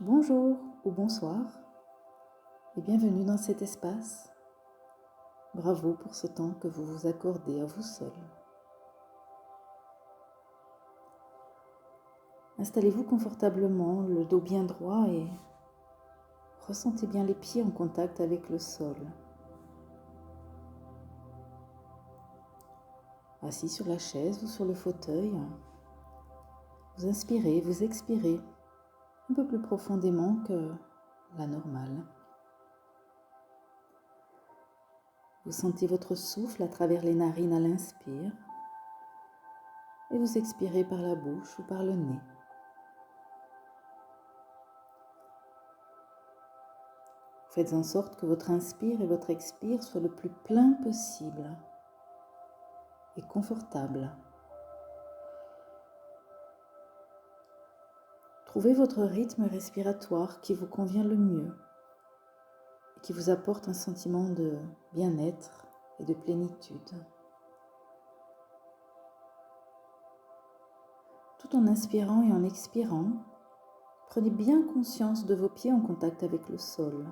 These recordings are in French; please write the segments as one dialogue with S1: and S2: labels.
S1: Bonjour ou bonsoir et bienvenue dans cet espace. Bravo pour ce temps que vous vous accordez à vous seul. Installez-vous confortablement, le dos bien droit et ressentez bien les pieds en contact avec le sol. Assis sur la chaise ou sur le fauteuil, vous inspirez, vous expirez un peu plus profondément que la normale. Vous sentez votre souffle à travers les narines à l'inspire et vous expirez par la bouche ou par le nez. Faites en sorte que votre inspire et votre expire soient le plus plein possible et confortable. Trouvez votre rythme respiratoire qui vous convient le mieux et qui vous apporte un sentiment de bien-être et de plénitude. Tout en inspirant et en expirant, prenez bien conscience de vos pieds en contact avec le sol.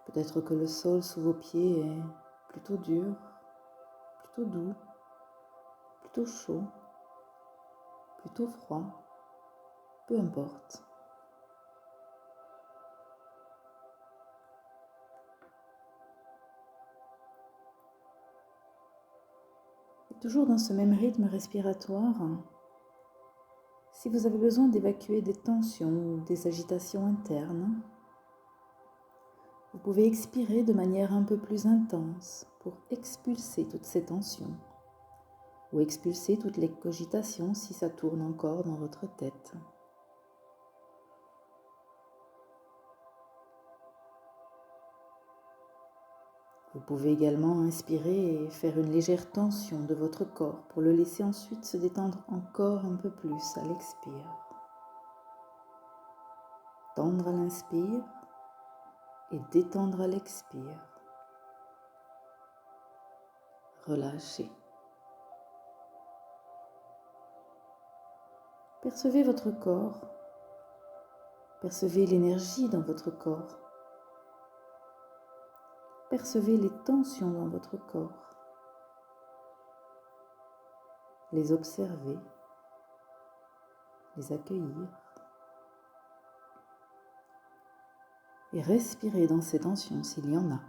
S1: Peut-être que le sol sous vos pieds est plutôt dur, plutôt doux, plutôt chaud, plutôt froid, peu importe. Et toujours dans ce même rythme respiratoire, si vous avez besoin d'évacuer des tensions ou des agitations internes, vous pouvez expirer de manière un peu plus intense pour expulser toutes ces tensions ou expulser toutes les cogitations si ça tourne encore dans votre tête. Vous pouvez également inspirer et faire une légère tension de votre corps pour le laisser ensuite se détendre encore un peu plus à l'expire. Tendre à l'inspire et détendre à l'expire. Relâchez. Percevez votre corps. Percevez l'énergie dans votre corps. Percevez les tensions dans votre corps. Les observer, les accueillir et respirer dans ces tensions s'il y en a.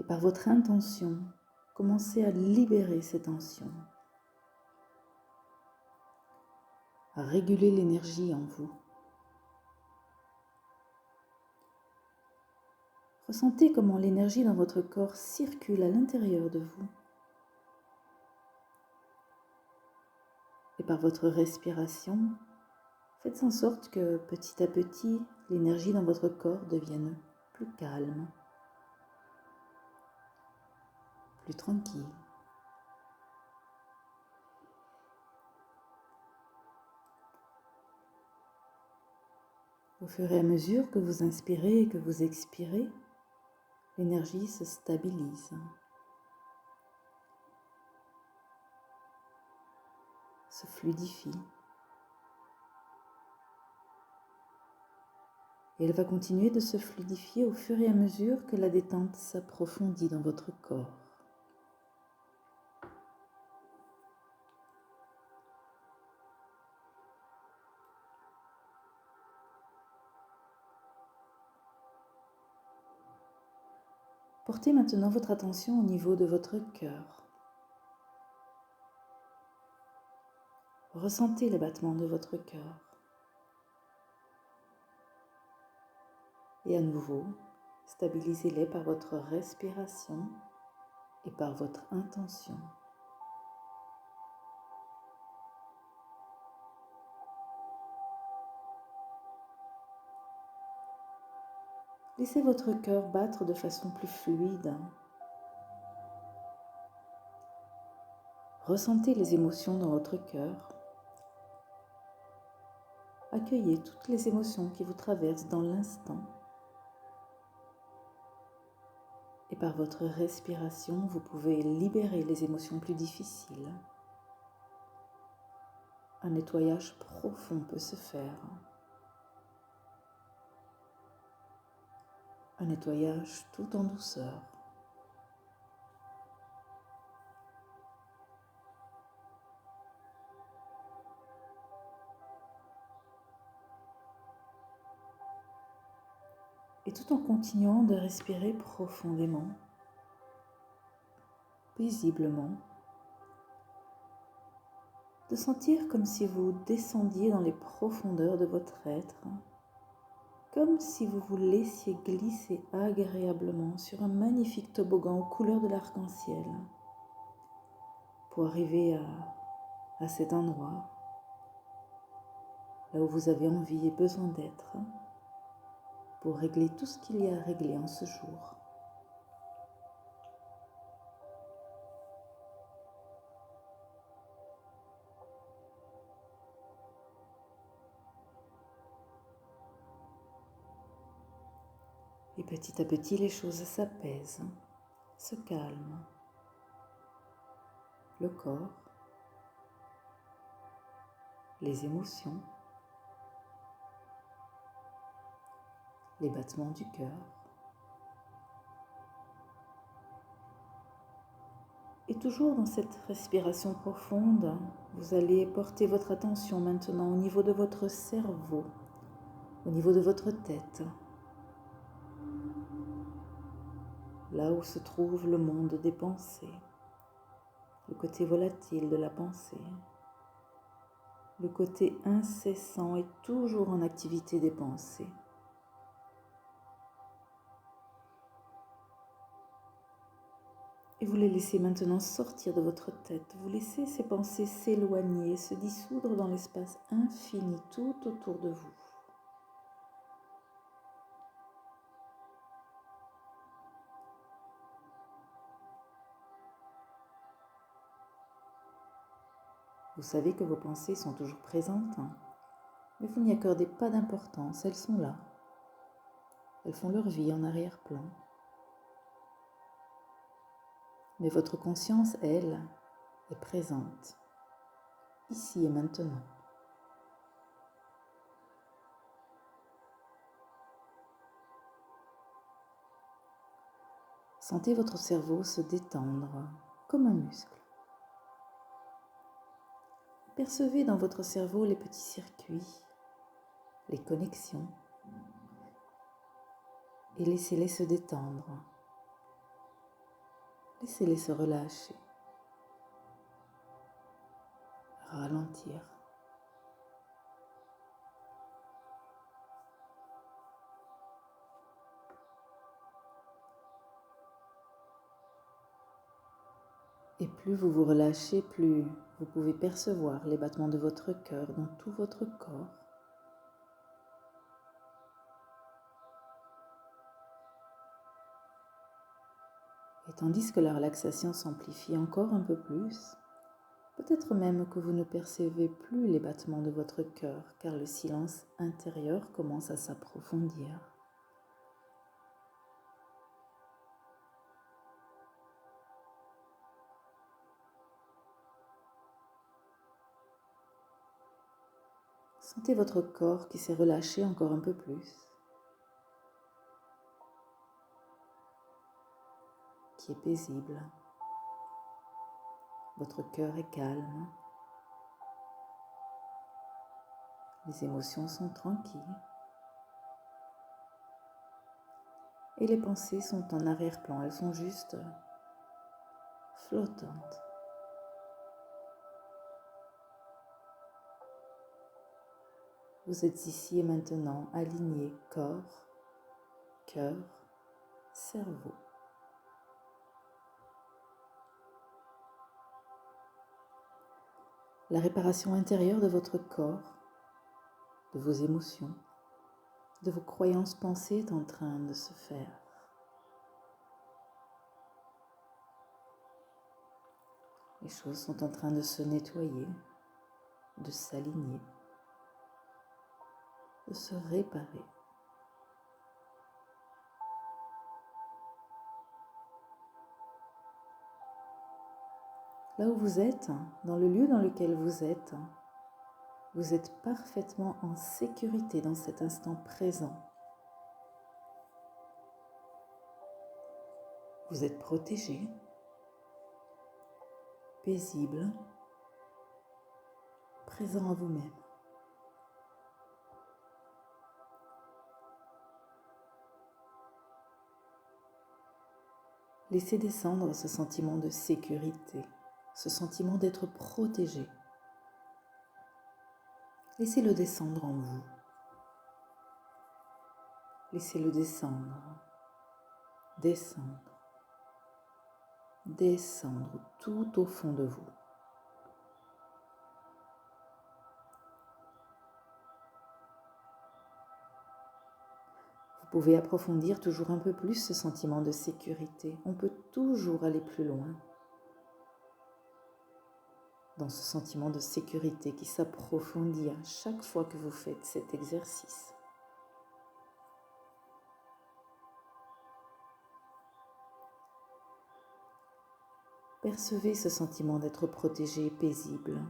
S1: Et par votre intention, commencez à libérer ces tensions, à réguler l'énergie en vous. Ressentez comment l'énergie dans votre corps circule à l'intérieur de vous. Et par votre respiration, faites en sorte que petit à petit, l'énergie dans votre corps devienne plus calme, plus tranquille. Au fur et à mesure que vous inspirez et que vous expirez, l'énergie se stabilise, se fluidifie. Et elle va continuer de se fluidifier au fur et à mesure que la détente s'approfondit dans votre corps. Portez maintenant votre attention au niveau de votre cœur. Ressentez les battements de votre cœur. Et à nouveau, stabilisez-les par votre respiration et par votre intention. Laissez votre cœur battre de façon plus fluide. Ressentez les émotions dans votre cœur. accueillez toutes les émotions qui vous traversent dans l'instant. Et par votre respiration, vous pouvez libérer les émotions plus difficiles. Un nettoyage profond peut se faire. Un nettoyage tout en douceur. Et tout en continuant de respirer profondément, paisiblement, de sentir comme si vous descendiez dans les profondeurs de votre être, comme si vous vous laissiez glisser agréablement sur un magnifique toboggan aux couleurs de l'arc-en-ciel pour arriver à cet endroit, là où vous avez envie et besoin d'être, pour régler tout ce qu'il y a à régler en ce jour. Et petit à petit, les choses s'apaisent, se calment. Le corps, les émotions, les battements du cœur. Et toujours dans cette respiration profonde, vous allez porter votre attention maintenant au niveau de votre cerveau, au niveau de votre tête, là où se trouve le monde des pensées, le côté volatile de la pensée, le côté incessant et toujours en activité des pensées. Et vous les laissez maintenant sortir de votre tête. Vous laissez ces pensées s'éloigner, se dissoudre dans l'espace infini tout autour de vous. Vous savez que vos pensées sont toujours présentes, mais vous n'y accordez pas d'importance, elles sont là. Elles font leur vie en arrière-plan. Mais votre conscience, elle, est présente, ici et maintenant. Sentez votre cerveau se détendre comme un muscle. Percevez dans votre cerveau les petits circuits, les connexions, et laissez-les se détendre. Laissez-les se relâcher, ralentir. Et plus vous vous relâchez, plus vous pouvez percevoir les battements de votre cœur dans tout votre corps. Et tandis que la relaxation s'amplifie encore un peu plus, peut-être même que vous ne percevez plus les battements de votre cœur, car le silence intérieur commence à s'approfondir. Sentez votre corps qui s'est relâché encore un peu plus, qui est paisible. Votre cœur est calme. Les émotions sont tranquilles. Et les pensées sont en arrière-plan, elles sont juste flottantes. Vous êtes ici et maintenant aligné corps, cœur, cerveau. La réparation intérieure de votre corps, de vos émotions, de vos croyances pensées est en train de se faire. Les choses sont en train de se nettoyer, de s'aligner. de se réparer. Là où vous êtes, dans le lieu dans lequel vous êtes parfaitement en sécurité dans cet instant présent. Vous êtes protégé, paisible, présent à vous-même. Laissez descendre ce sentiment de sécurité, ce sentiment d'être protégé. Laissez-le descendre en vous. Laissez-le descendre, descendre, descendre tout au fond de vous. Vous pouvez approfondir toujours un peu plus ce sentiment de sécurité. On peut toujours aller plus loin dans ce sentiment de sécurité qui s'approfondit à chaque fois que vous faites cet exercice. Percevez ce sentiment d'être protégé et paisible.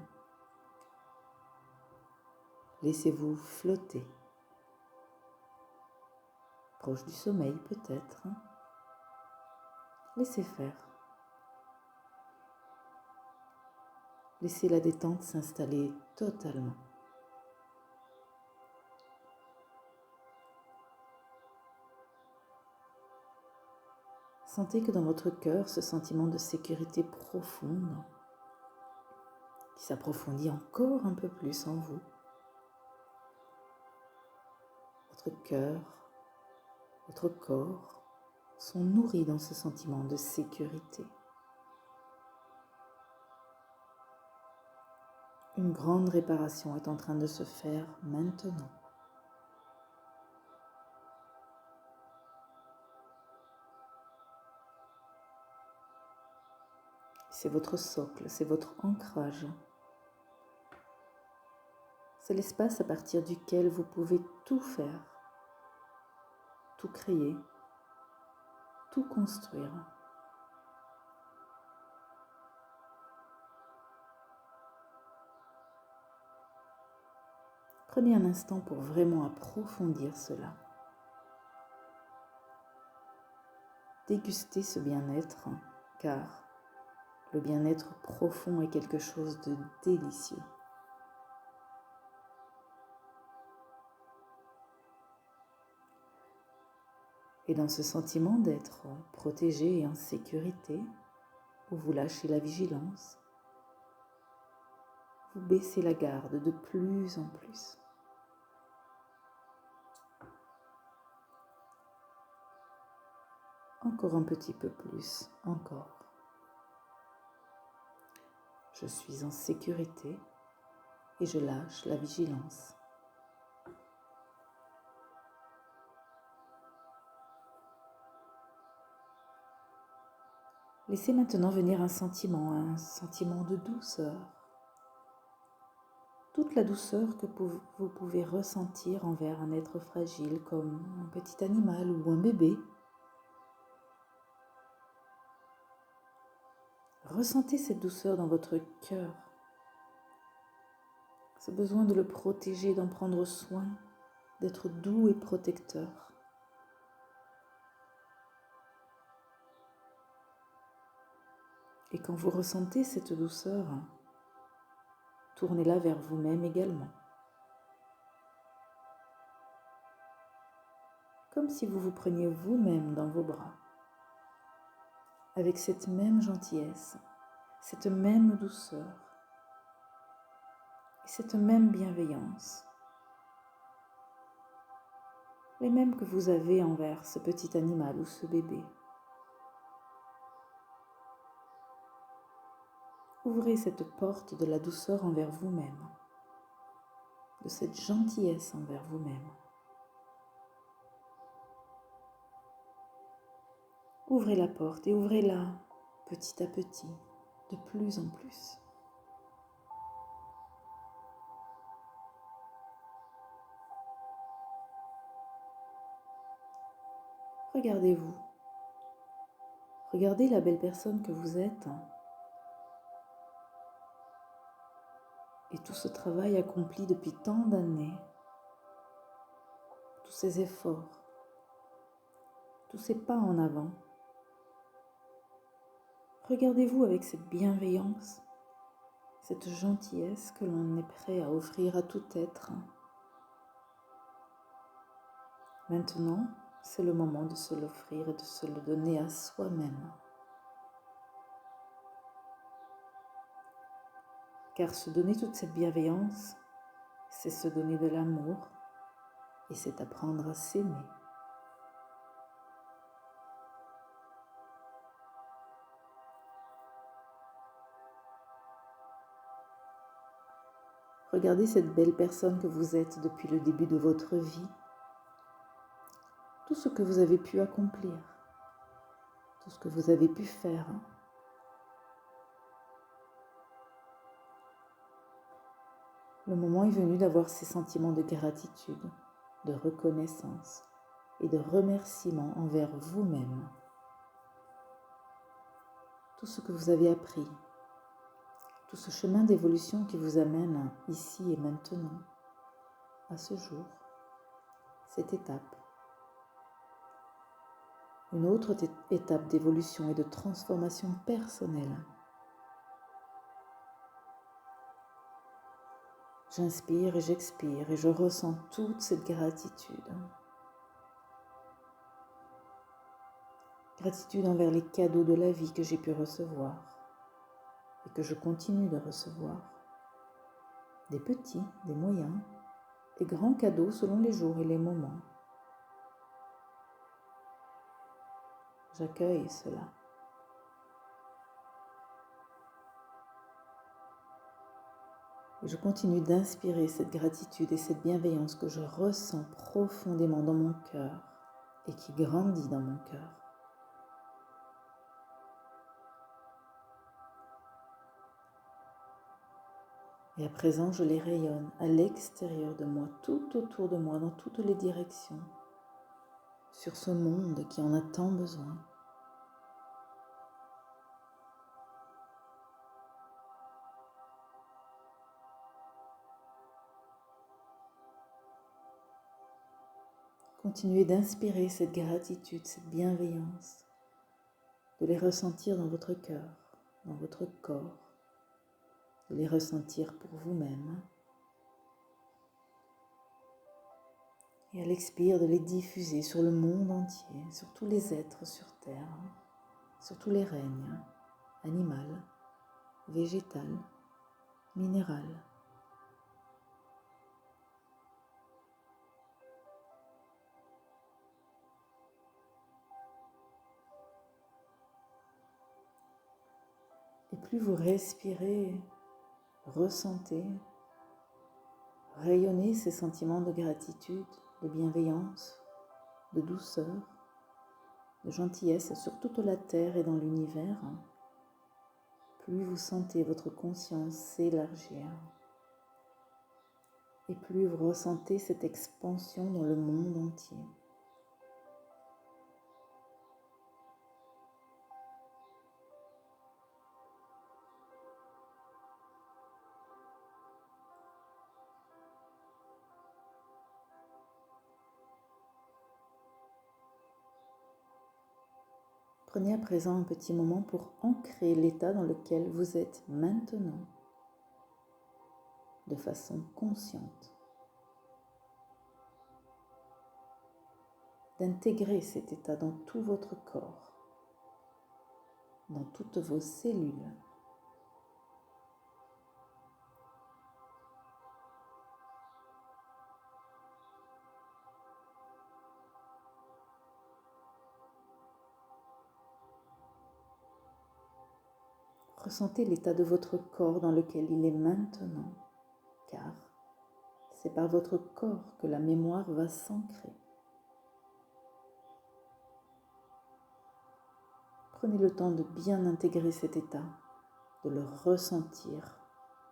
S1: Laissez-vous flotter. Proche du sommeil peut-être. Laissez faire. Laissez la détente s'installer totalement. Sentez que dans votre cœur, ce sentiment de sécurité profonde qui s'approfondit encore un peu plus en vous. Votre cœur, votre corps sont nourris dans ce sentiment de sécurité. Une grande réparation est en train de se faire maintenant. C'est votre socle, c'est votre ancrage. C'est l'espace à partir duquel vous pouvez tout faire, tout créer, tout construire. Prenez un instant pour vraiment approfondir cela. Dégustez ce bien-être, car le bien-être profond est quelque chose de délicieux. Et dans ce sentiment d'être protégé et en sécurité, où vous lâchez la vigilance, vous baissez la garde de plus en plus. Encore un petit peu plus, encore. Je suis en sécurité et je lâche la vigilance. Laissez maintenant venir un sentiment de douceur. Toute la douceur que vous pouvez ressentir envers un être fragile comme un petit animal ou un bébé. Ressentez cette douceur dans votre cœur. Ce besoin de le protéger, d'en prendre soin, d'être doux et protecteur. Et quand vous ressentez cette douceur, tournez-la vers vous-même également. Comme si vous vous preniez vous-même dans vos bras. Avec cette même gentillesse, cette même douceur et cette même bienveillance. Les mêmes que vous avez envers ce petit animal ou ce bébé. Ouvrez cette porte de la douceur envers vous-même, de cette gentillesse envers vous-même. Ouvrez la porte et ouvrez-la petit à petit, de plus en plus. Regardez-vous. Regardez la belle personne que vous êtes et tout ce travail accompli depuis tant d'années, tous ces efforts, tous ces pas en avant. Regardez-vous avec cette bienveillance, cette gentillesse que l'on est prêt à offrir à tout être. Maintenant, c'est le moment de se l'offrir et de se le donner à soi-même. Car se donner toute cette bienveillance, c'est se donner de l'amour et c'est apprendre à s'aimer. Regardez cette belle personne que vous êtes depuis le début de votre vie. Tout ce que vous avez pu accomplir, tout ce que vous avez pu faire. Le moment est venu d'avoir ces sentiments de gratitude, de reconnaissance et de remerciement envers vous-même. Tout ce que vous avez appris, tout ce chemin d'évolution qui vous amène ici et maintenant, à ce jour, cette étape. Une autre étape d'évolution et de transformation personnelle. J'inspire et j'expire et je ressens toute cette gratitude. Gratitude envers les cadeaux de la vie que j'ai pu recevoir et que je continue de recevoir. Des petits, des moyens et grands cadeaux selon les jours et les moments. J'accueille cela. Et je continue d'inspirer cette gratitude et cette bienveillance que je ressens profondément dans mon cœur et qui grandit dans mon cœur. Et à présent, je les rayonne à l'extérieur de moi, tout autour de moi, dans toutes les directions, sur ce monde qui en a tant besoin. Continuez d'inspirer cette gratitude, cette bienveillance, de les ressentir dans votre cœur, dans votre corps, de les ressentir pour vous-même. Et à l'expire, de les diffuser sur le monde entier, sur tous les êtres sur Terre, sur tous les règnes, animal, végétal, minéral. Et plus vous respirez, ressentez, rayonnez ces sentiments de gratitude, de bienveillance, de douceur, de gentillesse sur toute la Terre et dans l'univers, plus vous sentez votre conscience s'élargir et plus vous ressentez cette expansion dans le monde entier. Prenez à présent un petit moment pour ancrer l'état dans lequel vous êtes maintenant, de façon consciente. D'intégrer cet état dans tout votre corps, dans toutes vos cellules. Ressentez l'état de votre corps dans lequel il est maintenant, car c'est par votre corps que la mémoire va s'ancrer. Prenez le temps de bien intégrer cet état, de le ressentir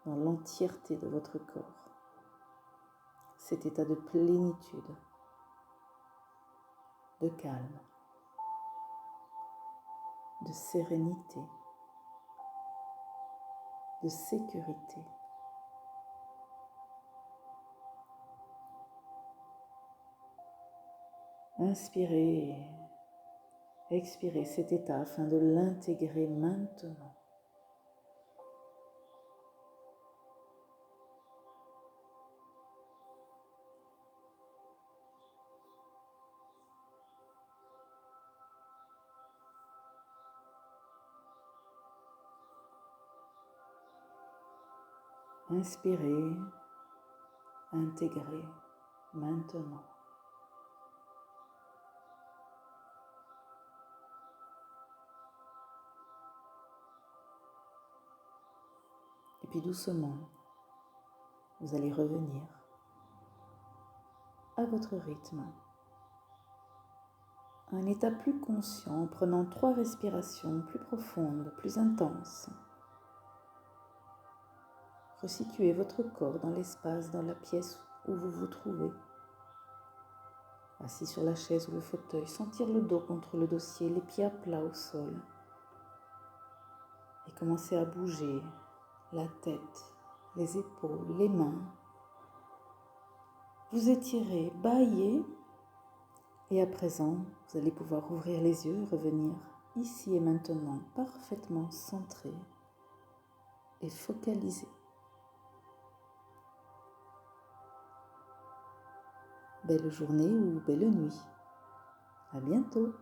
S1: dans l'entièreté de votre corps. Cet état de plénitude, de calme. de sérénité, de sécurité. Inspirez, expirez cet état afin de l'intégrer maintenant. Inspirez, intégrez maintenant. Et puis doucement, vous allez revenir à votre rythme, à un état plus conscient en prenant 3 respirations plus profondes, plus intenses. Resituez votre corps dans l'espace, dans la pièce où vous vous trouvez. Assis sur la chaise ou le fauteuil, sentir le dos contre le dossier, les pieds à plat au sol. Et commencez à bouger la tête, les épaules, les mains. Vous étirez, bâillez. Et à présent, vous allez pouvoir ouvrir les yeux et revenir ici et maintenant, parfaitement centré et focalisé. Belle journée ou belle nuit. À bientôt.